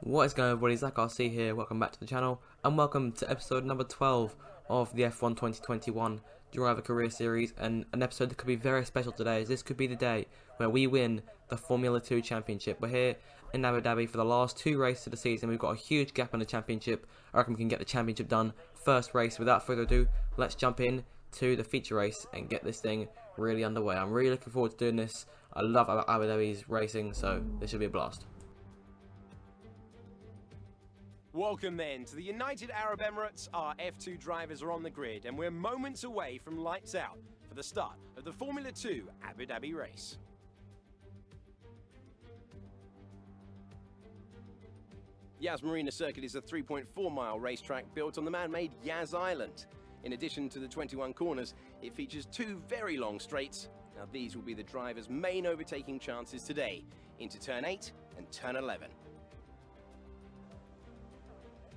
What is going on, everybody? Zach RC here. Welcome back to the channel and welcome to episode number 12 of the F1 2021 Driver Career Series, and an episode that could be very special today, as this could be the day where we win the Formula 2 Championship. We're here in Abu Dhabi for the last two races of the season. We've got a huge gap in the championship. I reckon we can get the championship done first race. Without further ado, let's jump in to the feature race and get this thing really underway. I'm really looking forward to doing this. I love Abu Dhabi's racing, so this should be a blast. Welcome then to the United Arab Emirates. Our F2 drivers are on the grid and we're moments away from lights out for the start of the Formula 2 Abu Dhabi race. Yas Marina Circuit is a 3.4-mile racetrack built on the man-made Yas Island. In addition to the 21 corners, it features two very long straights. Now these will be the drivers' main overtaking chances today into Turn 8 and Turn 11.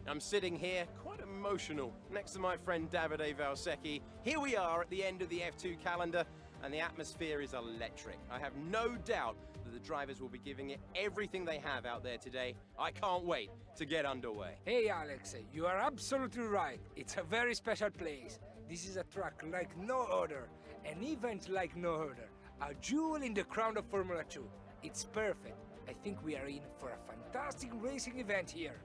I'm sitting here, quite emotional, next to my friend Davide Valsecchi. Here we are at the end of the F2 calendar, and the atmosphere is electric. I have no doubt that the drivers will be giving it everything they have out there today. I can't wait to get underway. Hey Alex, you are absolutely right. It's a very special place. This is a track like no other, an event like no other, a jewel in the crown of Formula 2. It's perfect. I think we are in for a fantastic racing event here.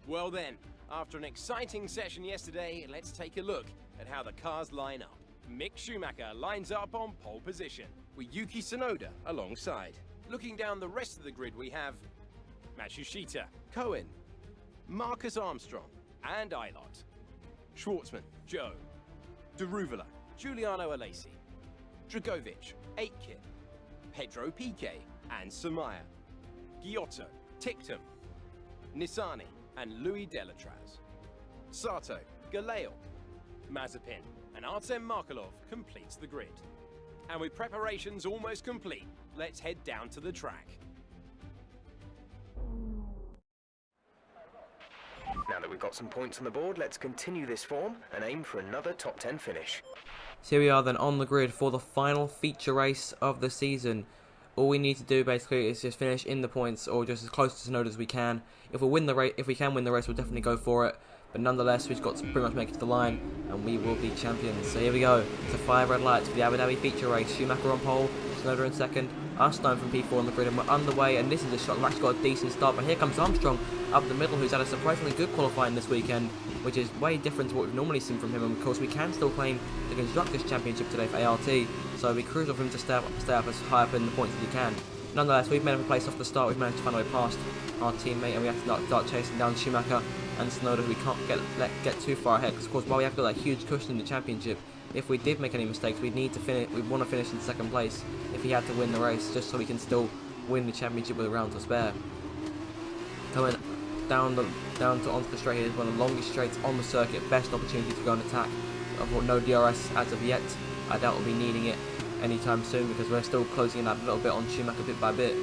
Well then, after an exciting session yesterday, let's take a look at how the cars line up. Mick Schumacher lines up on pole position, with Yuki Tsunoda alongside. Looking down the rest of the grid, we have Matsushita, Cohen, Marcus Armstrong, and Eilert, Schwartzman, Joe, Deruvala, Giuliano Alesi, Dragovic, Aitken, Pedro Piquet, and Samaya, Giotto, Tictum, Nissani, and Louis Delatraz. Sato, Galeo, Mazepin, and Artem Markelov completes the grid. And with preparations almost complete, let's head down to the track. Now that we've got some points on the board, let's continue this form and aim for another top 10 finish. So here we are then on the grid for the final feature race of the season. All we need to do basically is just finish in the points, or just as close to Tsunoda as we can. If we can win the race, we'll definitely go for it. But nonetheless, we've got to pretty much make it to the line, and we will be champions. So here we go. It's a 5 red lights for the Abu Dhabi feature race. Schumacher on pole, Tsunoda in second, us down from P4 on the grid, and we're underway. And this is a shot. We've actually got a decent start, but here comes Armstrong up the middle, who's had a surprisingly good qualifying this weekend, which is way different to what we've normally seen from him. And of course, we can still claim the Constructors' Championship today for ART, so it'll be crucial for him to stay up as high up in the points as he can. Nonetheless, we've made up a place off the start. We've managed to find a way past our teammate, and we have to start chasing down Schumacher and Tsunoda. We can't get too far ahead, because of course, while we have got that huge cushion in the championship, if we did make any mistakes, we'd need to finish. We want to finish in second place if he had to win the race, just so we can still win the championship with a round to spare. Coming down onto the straight, is one of the longest straights on the circuit. Best opportunity to go and attack. I've got no DRS as of yet. I doubt we'll be needing it anytime soon, because we're still closing in that little bit on Schumacher bit by bit.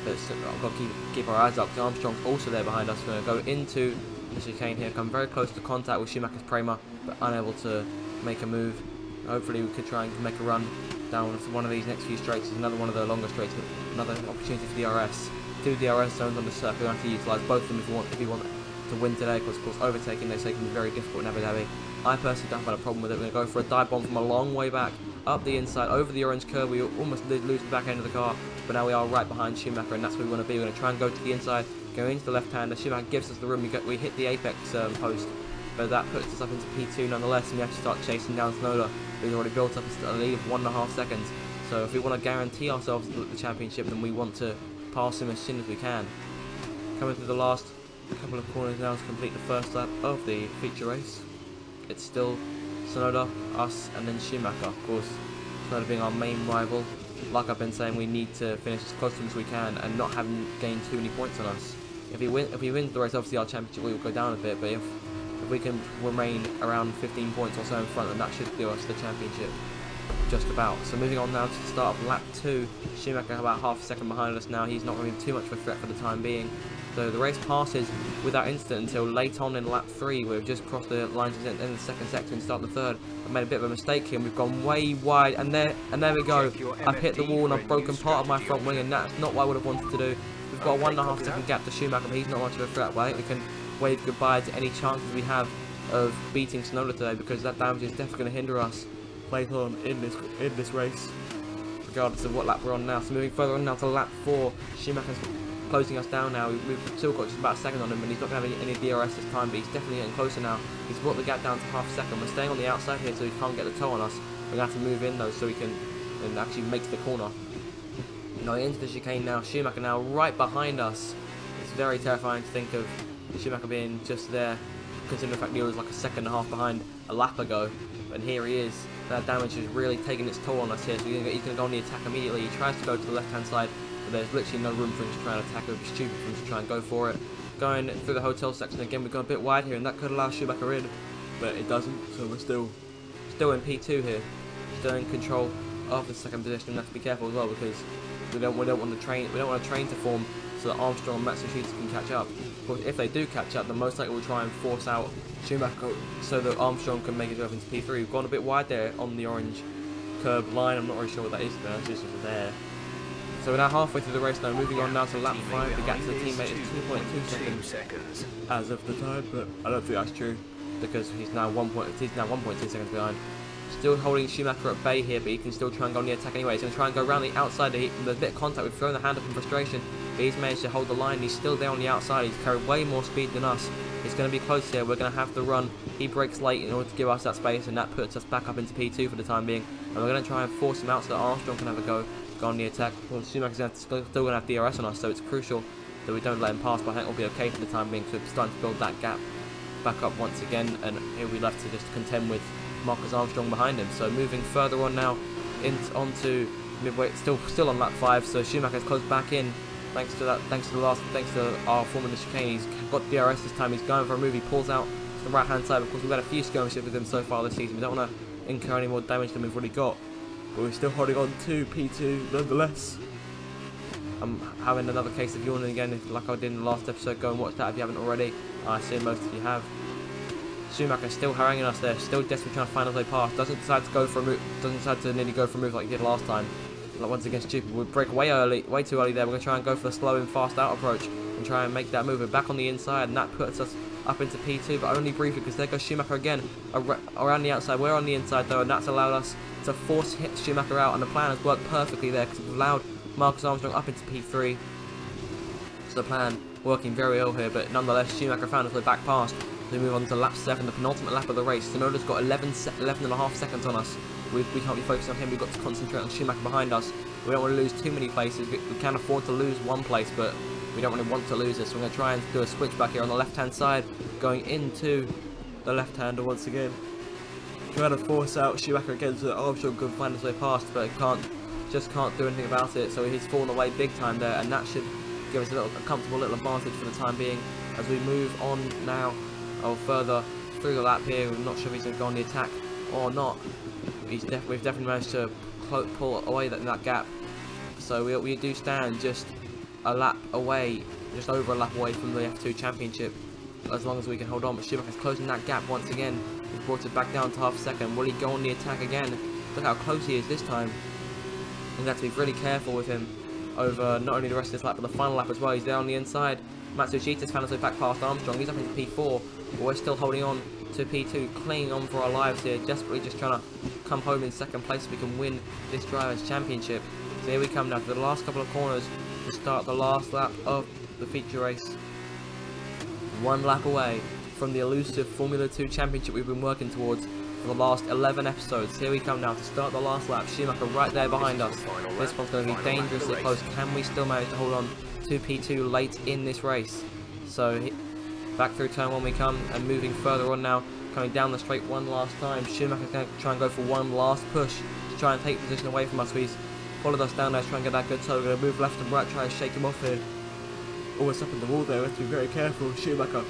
But I've got to keep our eyes up, because Armstrong's also there behind us. We're going to go into the chicane here, come very close to contact with Schumacher's Prema, but unable to make a move. Hopefully we could try and make a run down one of these next few straights. It's another one of the longer straights, another opportunity for DRS. Two DRS zones on the circuit. We'll have to utilise both of them if you want to win today, because of course overtaking, they say, can be very difficult in Abu Dhabi. I personally don't have a problem with it. We're going to go for a dive bomb from a long way back, up the inside, over the orange curve. We almost lose the back end of the car, but now we are right behind Schumacher, and that's where we want to be. We're going to try and go to the inside, go into the left-hander. Schumacher gives us the room. We hit the apex post, but that puts us up into P2 nonetheless, and we actually start chasing down Tsunoda, who's already built up a lead of 1.5 seconds. So if we want to guarantee ourselves the championship, then we want to pass him as soon as we can. Coming through the last couple of corners now to complete the first lap of the feature race. It's still Tsunoda, us, and then Schumacher. Of course, Tsunoda being our main rival. Like I've been saying, we need to finish as close to him as we can and not have him gain too many points on us. If he wins the race, obviously our championship will go down a bit, but if we can remain around 15 points or so in front, then that should do us the championship just about. So moving on now to the start of lap 2. Schumacher about half a second behind us now. He's not really too much of a threat for the time being. So the race passes without incident until late on in lap 3. We've just crossed the lines in the second sector and start the third. I've made a bit of a mistake here, and we've gone way wide, and there we go. I've hit the wall and I've broken part of my front wing, and that's not what I would have wanted to do. we've got a 1.5 second gap to Schumacher, but he's not much of a threat. But I think we can wave goodbye to any chances we have of beating TSUNODA today, because that damage is definitely going to hinder us later on in this race, regardless of what lap we're on now. So moving further on now to lap 4, Schumacher's closing us down now. We've still got just about a second on him, and he's not going to have any DRS this time, but he's definitely getting closer now. He's brought the gap down to half a second. We're staying on the outside here so he can't get the toe on us. We're going to have to move in though so we can actually make the corner. Going into the chicane now, Schumacher now right behind us. It's very terrifying to think of Schumacher being just there, considering the fact he was like a second and a half behind a lap ago. And here he is. That damage is really taking its toll on us here, so he's going to go on the attack immediately. He tries to go to the left hand side, but there's literally no room for him to try and attack. It would be stupid for him to try and go for it. Going through the hotel section again, we've gone a bit wide here, and that could allow Schumacher in, but it doesn't, so we're still in P2 here. Still in control of the second position. We have to be careful as well, because we don't want a train to form so that Armstrong and Matsushita can catch up. But if they do catch up, then most likely we'll try and force out Schumacher so that Armstrong can make his way up into P3. We've gone a bit wide there on the orange curb line. I'm not really sure what that is, but it's just there. So we're now halfway through the race now, moving on now to lap 5. The gap to the teammate is 2.2 seconds as of the time, but I don't think that's true, because he's now 1.2 seconds behind. Still holding Schumacher at bay here, but he can still try and go on the attack anyway. He's going to try and go around the outside. There's a bit of contact. We've thrown the hand up in frustration, but he's managed to hold the line. He's still there on the outside. He's carried way more speed than us. It's going to be close here. We're going to have to run. He breaks late in order to give us that space, and that puts us back up into P2 for the time being. And we're going to try and force him out so that Armstrong can have a go on the attack. Well, Schumacher's still going to have DRS on us, so it's crucial that we don't let him pass, but I think we'll be okay for the time being, so we're starting to build that gap back up once again, and here we left to just contend with Marcus Armstrong behind him. So moving further on now onto midway, still on lap 5. So Schumacher's closed back in thanks to our form in the chicane. He's got DRS this time. He's going for a move. He pulls out to the right hand side. Of course, we've had a few skirmishes with him so far this season. We don't want to incur any more damage than we've already got, but we're still holding on to P2 nonetheless. I'm having another case of yawning again, like I did in the last episode. Go and watch that if you haven't already. I assume most of you have. Schumacher still haranguing us there, still desperately trying to find his way past. Doesn't decide to go for a move. Doesn't decide to nearly go for a move like he did last time. Like, once again, stupid. We break way too early there. We're going to try and go for the slow and fast out approach and try and make that move. We're back on the inside, and that puts us up into P2, but only briefly, because there goes Schumacher again around the outside. We're on the inside though, and that's allowed us to force hit Schumacher out, and the plan has worked perfectly there because we've allowed Marcus Armstrong up into P3. So the plan working very well here, but nonetheless, Schumacher found his way back past. We move on to lap 7, the penultimate lap of the race. TSUNODA's got 11.5 seconds on us. We can't be focused on him. We've got to concentrate on Schumacher behind us. We don't want to lose too many places. We can afford to lose one place, but we don't really want to lose this. So we're going to try and do a switch back here on the left-hand side, going into the left-hander once again. Trying to force out Schumacher again so that Armstrong can find his way past, but just can't do anything about it. So he's fallen away big time there, and that should give us a comfortable little advantage for the time being as we move on now. Further through the lap here. We're not sure if he's going to go on the attack or not. We've definitely managed to pull away that gap. So we do stand just a lap away, just over a lap away from the F2 Championship, as long as we can hold on. But Schumacher's closing that gap once again. He's brought it back down to half a second. Will he go on the attack again? Look how close he is this time. We have to be really careful with him over not only the rest of this lap, but the final lap as well. He's there on the inside. Matsushita's found his way back past Armstrong. He's up into P4, but we're still holding on to P2, clinging on for our lives here, desperately just trying to come home in second place so we can win this Drivers' Championship. So here we come now to the last couple of corners to start the last lap of the feature race. One lap away from the elusive Formula 2 Championship we've been working towards for the last 11 episodes. Here we come now to start the last lap. Schumacher right there behind us. This one's going to be dangerously close. Can we still manage to hold on to P2 late in this race? So back through turn 1 we come, and moving further on now, coming down the straight one last time. Schumacher's going to try and go for one last push to try and take position away from us. He's followed us down there to try and get that good toe. We're going to move left and right, try and shake him off here. Almost up in the wall there, we have to be very careful. Schumacher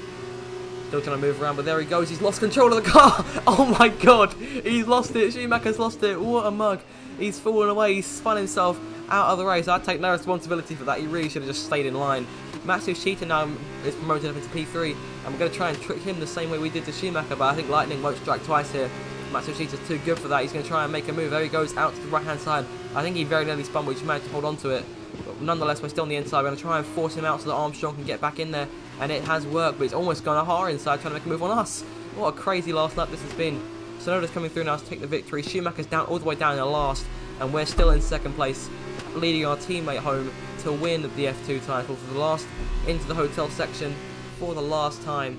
still trying to move around, but there he goes. He's lost control of the car. Oh my god, he's lost it. Schumacher's lost it. What a mug. He's fallen away. He's spun himself out of the race. I take no responsibility for that. He really should have just stayed in line. Matsushita now is promoted up into P3, and we're going to try and trick him the same way we did to Schumacher, but I think lightning won't strike twice here. Matsushita's too good for that. He's going to try and make a move. There he goes out to the right hand side. I think he very nearly spun, but he just managed to hold on to it. But nonetheless, we're still on the inside. We're going to try and force him out so that Armstrong can get back in there. And it has worked, but it's almost gone a hard inside, trying to make a move on us. What a crazy last lap this has been. Tsunoda's coming through now to take the victory. Schumacher's down all the way down in the last, and we're still in second place, leading our teammate home to win the F2 title for the last, into the hotel section for the last time.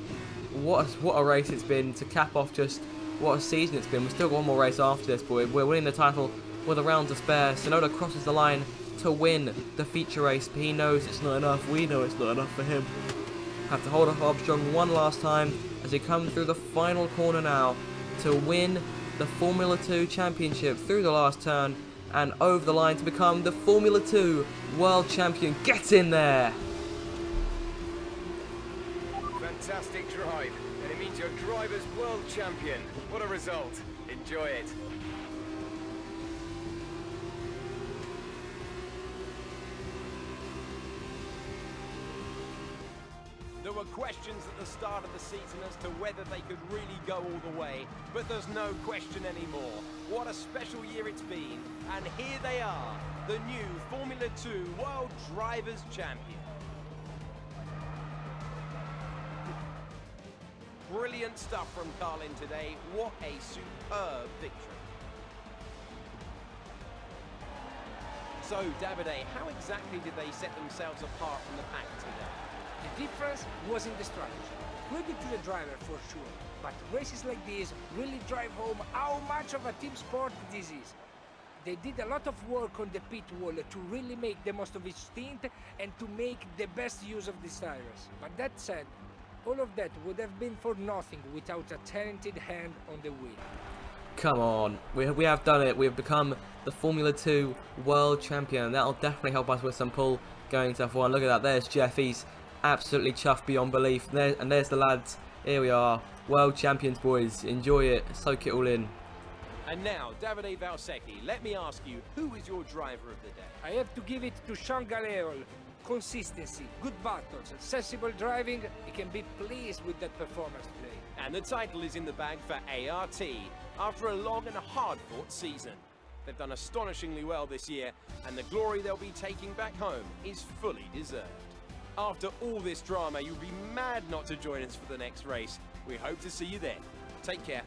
What a race it's been to cap off just what a season it's been. We've still got one more race after this, but we're winning the title with a round to spare. Tsunoda crosses the line to win the feature race, but he knows it's not enough. We know it's not enough for him. Have to hold off Armstrong one last time as he comes through the final corner now to win the Formula 2 Championship through the last turn and over the line to become the Formula 2 World Champion. Get in there! Fantastic drive, and it means your driver's world champion. What a result. Enjoy it. There were questions at the start of the season as to whether they could really go all the way, but there's no question anymore. What a special year it's been, and here they are, the new Formula 2 World Drivers' Champion. Brilliant stuff from Carlin today. What a superb victory. So, Davide, how exactly did they set themselves apart from the pack today? The difference was in the strategy. Credit to the driver for sure, but races like this really drive home how much of a team sport this is. They did a lot of work on the pit wall to really make the most of each stint and to make the best use of these tires. But that said, all of that would have been for nothing without a talented hand on the wheel. Come on, we have done it. We have become the Formula 2 World Champion. That'll definitely help us with some pull going to F1. Look at that, there's Jeff. He's absolutely chuffed beyond belief. And there's the lads. Here we are, World Champions, boys. Enjoy it, soak it all in. And now, Davide Valsecchi, let me ask you, who is your driver of the day? I have to give it to Sean Galeol. Consistency, good battles, sensible driving. He can be pleased with that performance today. And the title is in the bag for ART after a long and hard-fought season. They've done astonishingly well this year, and the glory they'll be taking back home is fully deserved. After all this drama, you'll be mad not to join us for the next race. We hope to see you then. Take care.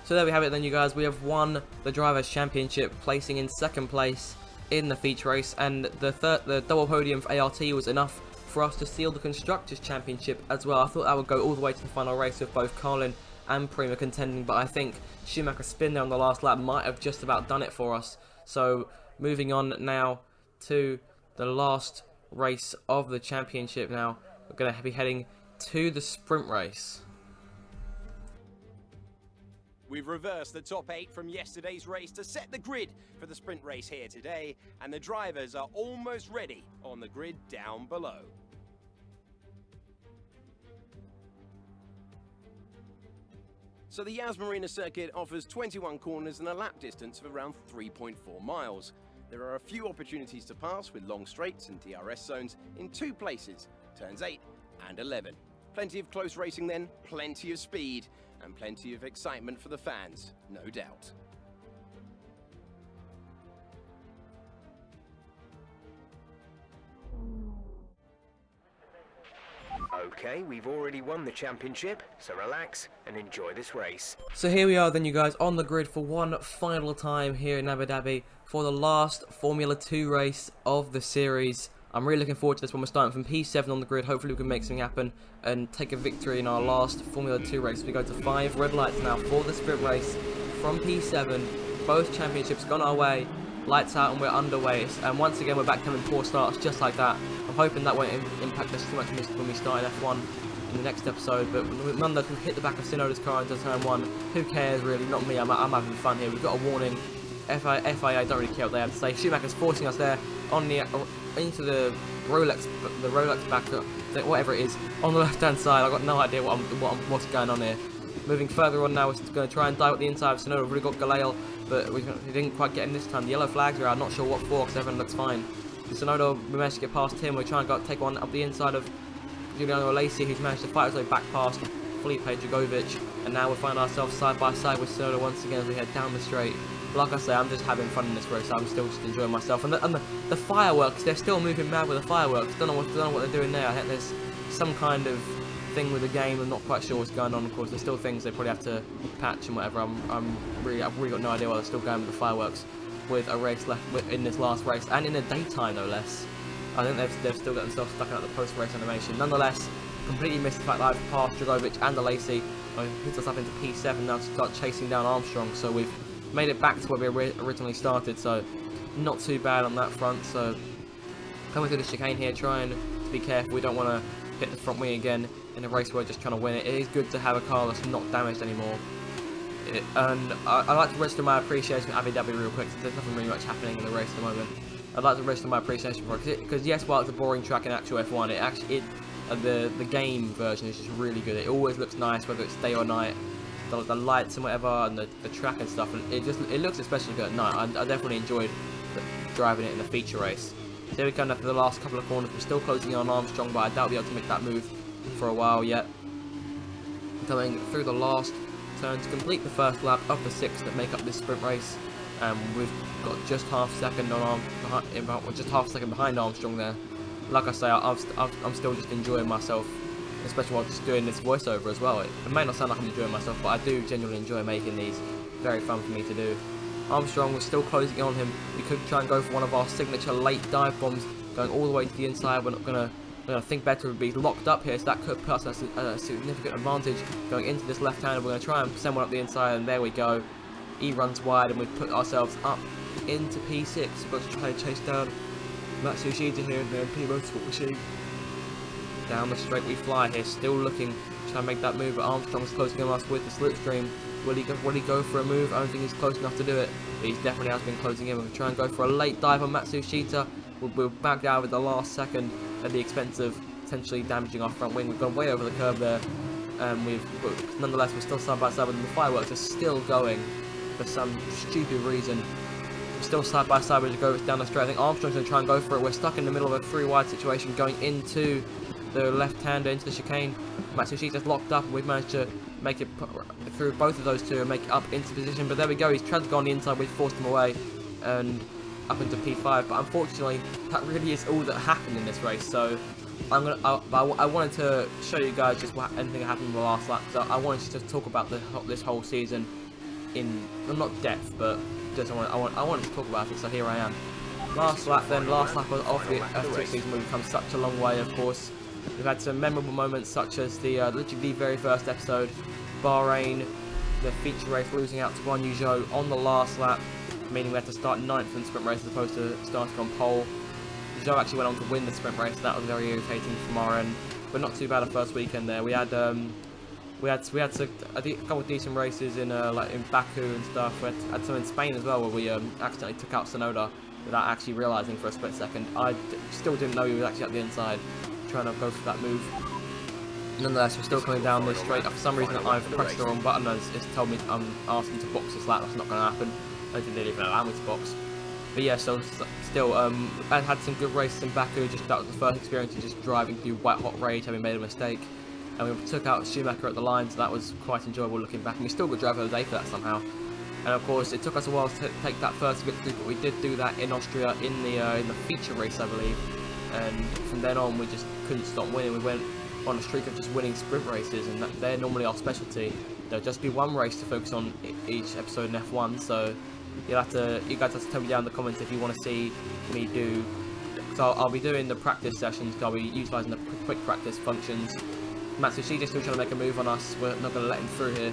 So there we have it then, you guys. We have won the Drivers' Championship, placing in second place in the feature race, and the double podium for ART was enough for us to seal the Constructors' Championship as well. I thought that would go all the way to the final race with both Carlin and Prima contending, but I think Schumacher's spin there on the last lap might have just about done it for us. So moving on now to the last race of the championship now. We're going to be heading to the sprint race. We've reversed the top 8 from yesterday's race to set the grid for the sprint race here today, and the drivers are almost ready on the grid down below. So the Yas Marina circuit offers 21 corners and a lap distance of around 3.4 miles. There are a few opportunities to pass with long straights and DRS zones in 2 places, turns 8 and 11. Plenty of close racing then, plenty of speed, and plenty of excitement for the fans, no doubt. Okay, we've already won the championship, so relax and enjoy this race. So here we are then, you guys, on the grid for one final time here in Abu Dhabi for the last Formula 2 race of the series. I'm really looking forward to this one. We're starting from P7 on the grid. Hopefully we can make something happen and take a victory in our last Formula 2 race. We go to 5 red lights now for the sprint race from P7. Both championships gone our way. Lights out and we're underway. And once again we're back to having poor starts just like that. I'm hoping that won't impact us too much when we start in F1 in the next episode. But nonetheless, we hit the back of Tsunoda's car into turn 1. Who cares really? Not me. I'm having fun here. We've got a warning. FIA don't really care what they have to say. Schumacher's forcing us there on the into the Rolex back, whatever it is, on the left-hand side. I've got no idea what's going on here. Moving further on now, we're going to try and dive at the inside of Tsunoda. We've really got Galale, but we didn't quite get him this time. The yellow flags are out, not sure what for, because everyone looks fine. Tsunoda, we managed to get past him. We're trying to take one up the inside of Giuliano Lacey, who's managed to fight his way back past Felipe Dragovic, and now we find ourselves side by side with Tsunoda once again as we head down the straight. like I say, I'm just having fun in this race. I'm still just enjoying myself. And the fireworks, they're still moving mad with the fireworks. Don't know what they're doing there. I think there's some kind of thing with the game. I'm not quite sure what's going on. Of course, there's still things they probably have to patch and whatever. I've really got no idea why they're still going with the fireworks with a race left in this last race, and in the daytime no less. I think they've still got themselves stuck out the post-race animation. Nonetheless, completely missed the fact that I've passed Dragovic and Lacey. Puts us up into P7 now to start chasing down Armstrong. So we've made it back to where we originally started. So not too bad on that front. So coming through the chicane here, trying to be careful. We don't want to hit the front wing again in a race where we're just trying to win it. It is good to have a car that's not damaged anymore. And I'd like to register my appreciation for Abu Dhabi real quick. There's nothing really much happening in the race at the moment. I'd like to register my appreciation for it because yes, while it's a boring track in actual F1, the game version is just really good. It always looks nice, whether it's day or night. The lights and whatever, and the track and stuff, and it looks especially good at night. I definitely enjoyed driving it in the feature race. So here we come after the last couple of corners. We're still closing in on Armstrong, but I doubt we'll be able to make that move for a while yet. Coming through the last turn to complete the first lap of the 6 that make up this sprint race. We've got just half a second behind Armstrong there. Like I say, I'm still just enjoying myself, especially while just doing this voiceover as well. It may not sound like I'm enjoying myself, but I do genuinely enjoy making these. Very fun for me to do. Armstrong was still closing in on him. We could try and go for one of our signature late dive bombs, going all the way to the inside. We're not gonna think better would be locked up here, so that could put us at a significant advantage going into this left-hander. We're going to try and send one up the inside, and there we go. He runs wide, and we've put ourselves up into P6. We've got to try and chase down Matsushita here in the MP Motorsport machine. Down the straight we fly here, still looking to try and make that move, but Armstrong's closing in on us with the slipstream. Will he go for a move? I don't think he's close enough to do it, but he definitely has been closing in. We're going to try and go for a late dive on Matsushita. We'll back down with the last second at the expense of potentially damaging our front wing. We've gone way over the curve there. Nonetheless, we're still side by side, and the fireworks are still going for some stupid reason. We're still side by side with Dragovic down the straight. I think Armstrong's going to try and go for it. We're stuck in the middle of a 3-wide situation going into the left-hander, into the chicane. Matsushita's locked up, and we've managed to make it through both of those two and make it up into position. But there we go, he's tried to go on the inside, we've forced him away and up into P5. But unfortunately, that really is all that happened in this race. So I wanted to show you guys just anything that happened in the last lap. So I wanted to talk about this whole season in not depth, but just I wanted to talk about it. So here I am. Last lap of the F2 season, we've come such a long way. Of course, we've had some memorable moments such as literally the very first episode, Bahrain, the feature race losing out to Guan Yu Zhou on the last lap, meaning we had to start 9th in the sprint race as opposed to starting on pole. Zhou actually went on to win the sprint race, so that was very irritating from our end, but not too bad a first weekend there. We had a couple of decent races in Baku and stuff. We had some in Spain as well where we accidentally took out TSUNODA without actually realising for a split second. I still didn't know he was actually at the inside, trying to go for that move. Nonetheless, we're still coming down this straight. For some reason, I've pressed the wrong button and it's told me I'm asking to box this lap. That's not going to happen. I didn't even allow me to box. But yeah, so still, I had some good races in Baku. That was the first experience of just driving through white hot rage, having made a mistake. And we took out Schumacher at the line, so that was quite enjoyable looking back. And we still got driver of the day for that somehow. And of course, it took us a while to take that first victory, but we did do that in Austria in the feature race, I believe. And from then on, we just couldn't stop winning. We went on a streak of just winning sprint races, and they're normally our specialty. There'll just be one race to focus on each episode in F1, so you guys have to tell me down in the comments if you want to see me do. So I'll be doing the practice sessions. I'll be utilising the quick practice functions. Matsushita's still trying to make a move on us. We're not going to let him through here,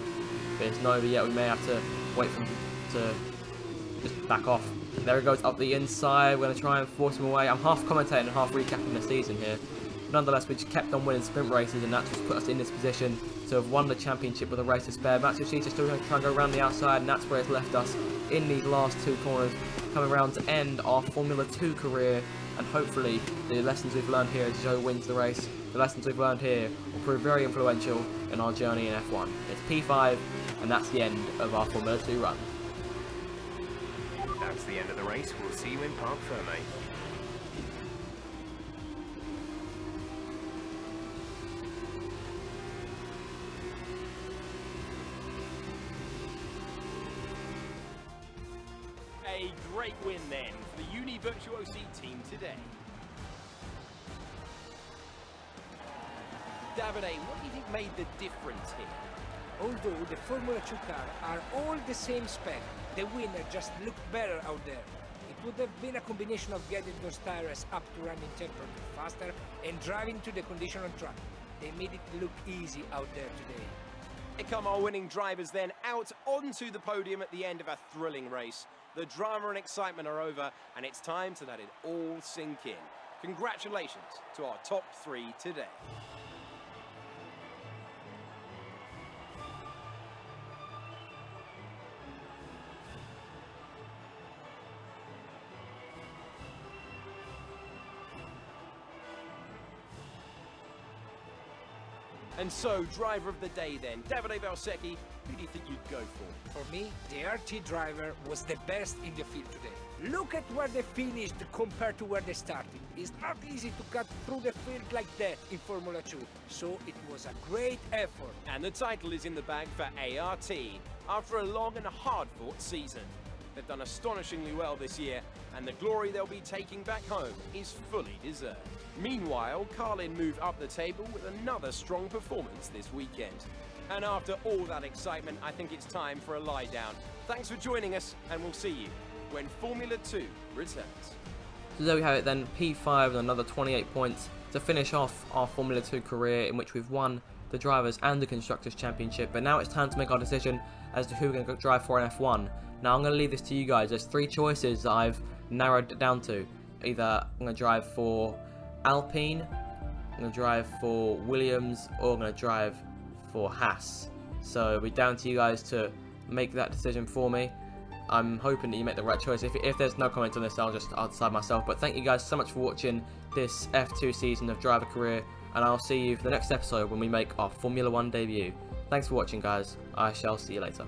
but it's not over yet. We may have to wait for him to just back off. There he goes up the inside. We're going to try and force him away. I'm half commentating and half recapping the season here. Nonetheless, we just kept on winning sprint races, and that's what's put us in this position to have won the championship with a race to spare. Matsushita's still going to try and go around the outside, and that's where it's left us in these last two corners, coming around to end our Formula 2 career. And hopefully, the lessons we've learned here as Zhou wins the race, the lessons we've learned here will prove very influential in our journey in F1. It's P5, and that's the end of our Formula 2 run. That's the end of the race. We'll see you in Parc Ferme. A great win then for the Uni Virtuosi team today. Davide, what do you think made the difference here? Although the Formula 2 cars are all the same spec, the winner just looked better out there. It would have been a combination of getting those tires up to running temperament faster and driving to the condition on track. They made it look easy out there today. Here come our winning drivers then out onto the podium at the end of a thrilling race. The drama and excitement are over, and it's time to let it all sink in. Congratulations to our top 3 today. And so, driver of the day then, Davide Valsecchi, who do you think you'd go for? For me, the RT driver was the best in the field today. Look at where they finished compared to where they started. It's not easy to cut through the field like that in Formula 2, so it was a great effort. And the title is in the bag for ART, after a long and hard-fought season. They've done astonishingly well this year, and the glory they'll be taking back home is fully deserved. Meanwhile, Carlin moved up the table with another strong performance this weekend. And after all that excitement, I think it's time for a lie down. Thanks for joining us, and we'll see you when Formula 2 returns. So there we have it then, P5 and another 28 points to finish off our Formula 2 career, in which we've won the Drivers' and the Constructors' Championship. But now it's time to make our decision as to who we're going to drive for in F1. Now I'm going to leave this to you guys. There's 3 choices that I've narrowed it down to. Either I'm going to drive for Alpine, I'm going to drive for Williams, or I'm going to drive for Haas. So it'll be down to you guys to make that decision for me. I'm hoping that you make the right choice. If there's no comment on this, I'll decide myself. But thank you guys so much for watching this F2 season of Driver Career, and I'll see you for the next episode when we make our Formula 1 debut. Thanks for watching, guys. I shall see you later.